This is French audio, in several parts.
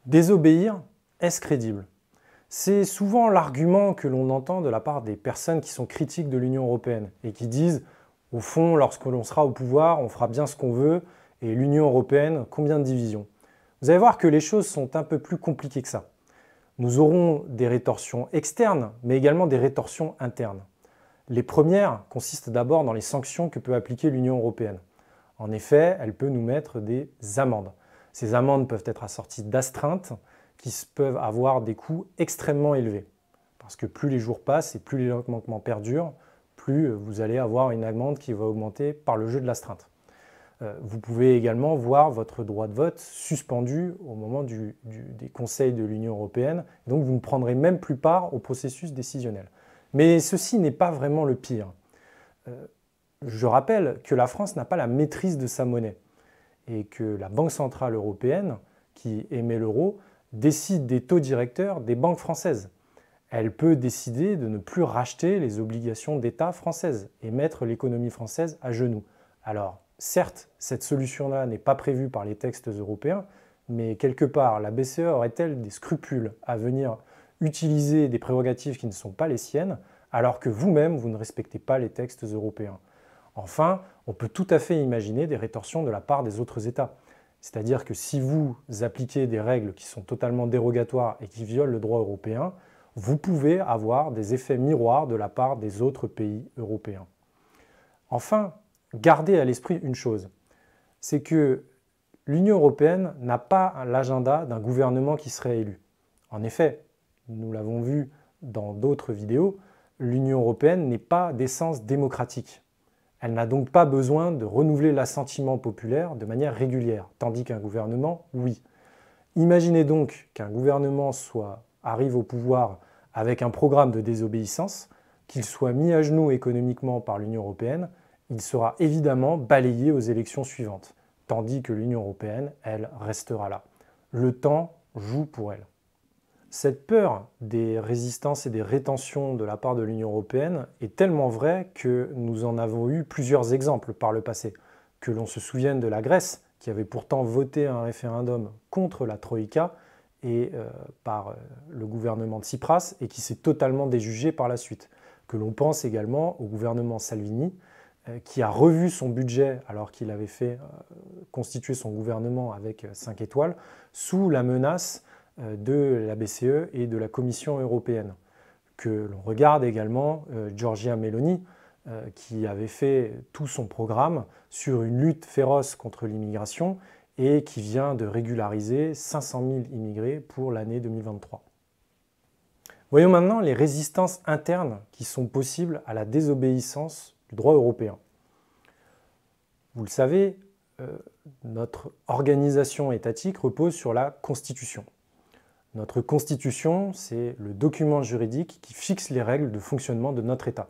Désobéir, est-ce crédible? C'est souvent l'argument que l'on entend de la part des personnes qui sont critiques de l'Union européenne et qui disent « au fond, lorsque l'on sera au pouvoir, on fera bien ce qu'on veut et l'Union européenne, combien de divisions ?» Vous allez voir que les choses sont un peu plus compliquées que ça. Nous aurons des rétorsions externes, mais également des rétorsions internes. Les premières consistent d'abord dans les sanctions que peut appliquer l'Union européenne. En effet, elle peut nous mettre des amendes. Ces amendes peuvent être assorties d'astreintes qui peuvent avoir des coûts extrêmement élevés. Parce que plus les jours passent et plus les manquements perdurent, plus vous allez avoir une amende qui va augmenter par le jeu de l'astreinte. Vous pouvez également voir votre droit de vote suspendu au moment des conseils de l'Union européenne, donc vous ne prendrez même plus part au processus décisionnel. Mais ceci n'est pas vraiment le pire. Je rappelle que la France n'a pas la maîtrise de sa monnaie et que la Banque centrale européenne, qui émet l'euro, décide des taux directeurs des banques françaises. Elle peut décider de ne plus racheter les obligations d'État françaises et mettre l'économie française à genoux. Alors, certes, cette solution-là n'est pas prévue par les textes européens, mais quelque part, la BCE aurait-elle des scrupules à venir utiliser des prérogatives qui ne sont pas les siennes, alors que vous-même, vous ne respectez pas les textes européens? Enfin, on peut tout à fait imaginer des rétorsions de la part des autres États. C'est-à-dire que si vous appliquez des règles qui sont totalement dérogatoires et qui violent le droit européen, vous pouvez avoir des effets miroirs de la part des autres pays européens. Enfin, gardez à l'esprit une chose, c'est que l'Union européenne n'a pas l'agenda d'un gouvernement qui serait élu. En effet, nous l'avons vu dans d'autres vidéos, l'Union européenne n'est pas d'essence démocratique. Elle n'a donc pas besoin de renouveler l'assentiment populaire de manière régulière, tandis qu'un gouvernement, oui. Imaginez donc qu'un gouvernement arrive au pouvoir avec un programme de désobéissance, qu'il soit mis à genoux économiquement par l'Union européenne, il sera évidemment balayé aux élections suivantes, tandis que l'Union européenne, elle, restera là. Le temps joue pour elle. Cette peur des résistances et des rétentions de la part de l'Union européenne est tellement vraie que nous en avons eu plusieurs exemples par le passé. Que l'on se souvienne de la Grèce, qui avait pourtant voté un référendum contre la Troïka par le gouvernement de Tsipras et qui s'est totalement déjugé par la suite. Que l'on pense également au gouvernement Salvini, qui a revu son budget alors qu'il avait fait constituer son gouvernement avec 5 étoiles, sous la menace de la BCE et de la Commission européenne. Que l'on regarde également Giorgia Meloni, qui avait fait tout son programme sur une lutte féroce contre l'immigration et qui vient de régulariser 500 000 immigrés pour l'année 2023. Voyons maintenant les résistances internes qui sont possibles à la désobéissance du droit européen. Vous le savez, notre organisation étatique repose sur la Constitution. Notre Constitution, c'est le document juridique qui fixe les règles de fonctionnement de notre État.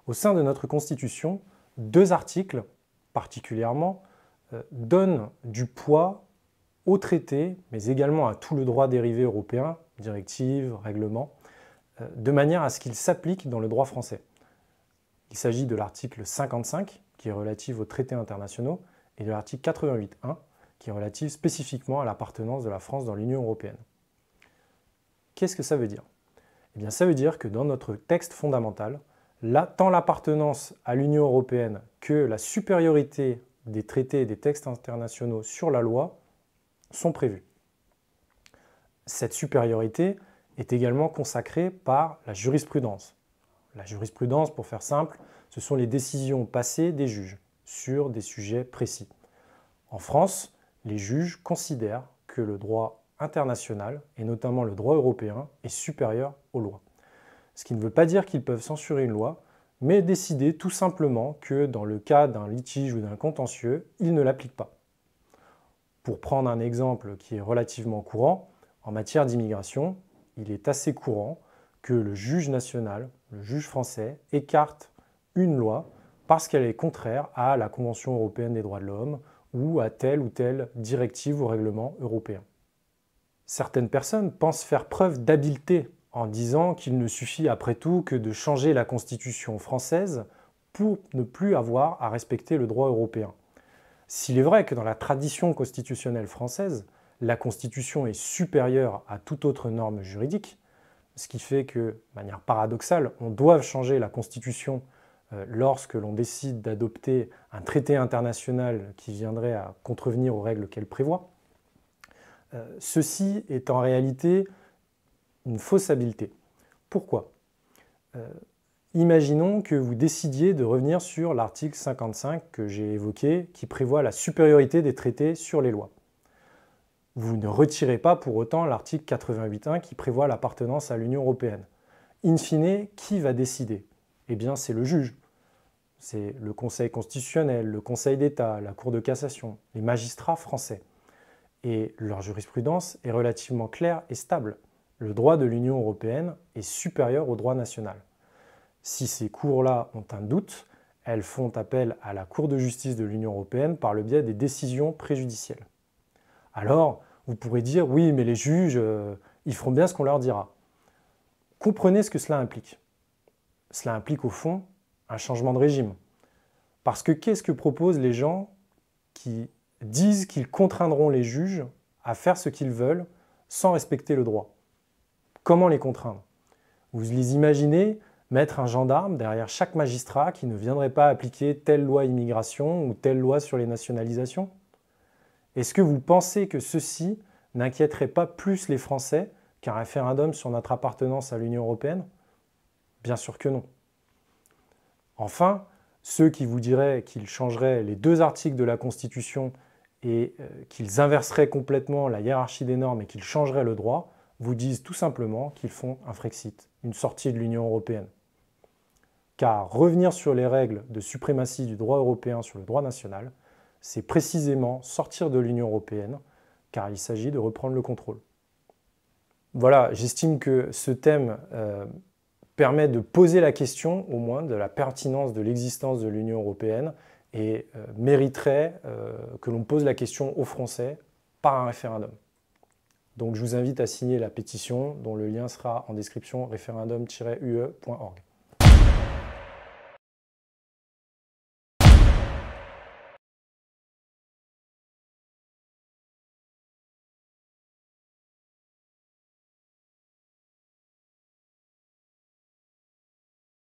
Au sein de notre Constitution, 2 articles particulièrement donnent du poids aux traités, mais également à tout le droit dérivé européen, directives, règlements, de manière à ce qu'ils s'appliquent dans le droit français. Il s'agit de l'article 55, qui est relatif aux traités internationaux, et de l'article 88.1, qui est relatif spécifiquement à l'appartenance de la France dans l'Union européenne. Qu'est-ce que ça veut dire? Eh bien, ça veut dire que dans notre texte fondamental, tant l'appartenance à l'Union européenne que la supériorité des traités et des textes internationaux sur la loi sont prévus. Cette supériorité est également consacrée par la jurisprudence. La jurisprudence, pour faire simple, ce sont les décisions passées des juges sur des sujets précis. En France, les juges considèrent que le droit international, et notamment le droit européen, est supérieur aux lois. Ce qui ne veut pas dire qu'ils peuvent censurer une loi, mais décider tout simplement que dans le cas d'un litige ou d'un contentieux, ils ne l'appliquent pas. Pour prendre un exemple qui est relativement courant, en matière d'immigration, il est assez courant que le juge national, le juge français, écarte une loi parce qu'elle est contraire à la Convention européenne des droits de l'homme ou à telle ou telle directive ou règlement européen. Certaines personnes pensent faire preuve d'habileté en disant qu'il ne suffit après tout que de changer la Constitution française pour ne plus avoir à respecter le droit européen. S'il est vrai que dans la tradition constitutionnelle française, la Constitution est supérieure à toute autre norme juridique, ce qui fait que, de manière paradoxale, on doit changer la Constitution lorsque l'on décide d'adopter un traité international qui viendrait à contrevenir aux règles qu'elle prévoit. Ceci est en réalité une fausse habileté. Pourquoi ? Imaginons que vous décidiez de revenir sur l'article 55 que j'ai évoqué, qui prévoit la supériorité des traités sur les lois. Vous ne retirez pas pour autant l'article 88.1 qui prévoit l'appartenance à l'Union européenne. In fine, qui va décider ? Eh bien, c'est le juge. C'est le Conseil constitutionnel, le Conseil d'État, la Cour de cassation, les magistrats français. Et leur jurisprudence est relativement claire et stable. Le droit de l'Union européenne est supérieur au droit national. Si ces cours-là ont un doute, elles font appel à la Cour de justice de l'Union européenne par le biais des décisions préjudicielles. Alors, vous pourrez dire, oui, mais les juges, ils feront bien ce qu'on leur dira. Comprenez ce que cela implique. Cela implique au fond un changement de régime. Parce que qu'est-ce que proposent les gens qui disent qu'ils contraindront les juges à faire ce qu'ils veulent sans respecter le droit? Comment les contraindre? Vous les imaginez mettre un gendarme derrière chaque magistrat qui ne viendrait pas appliquer telle loi immigration ou telle loi sur les nationalisations? Est-ce que vous pensez que ceci n'inquiéterait pas plus les Français qu'un référendum sur notre appartenance à l'Union européenne? Bien sûr que non. Enfin, ceux qui vous diraient qu'ils changeraient les 2 articles de la Constitution et qu'ils inverseraient complètement la hiérarchie des normes et qu'ils changeraient le droit, vous disent tout simplement qu'ils font un Frexit, une sortie de l'Union européenne. Car revenir sur les règles de suprématie du droit européen sur le droit national, c'est précisément sortir de l'Union européenne, car il s'agit de reprendre le contrôle. Voilà, j'estime que ce thème permet de poser la question, au moins, de la pertinence de l'existence de l'Union européenne et mériterait que l'on pose la question aux Français par un référendum. Donc je vous invite à signer la pétition dont le lien sera en description, référendum-ue.org.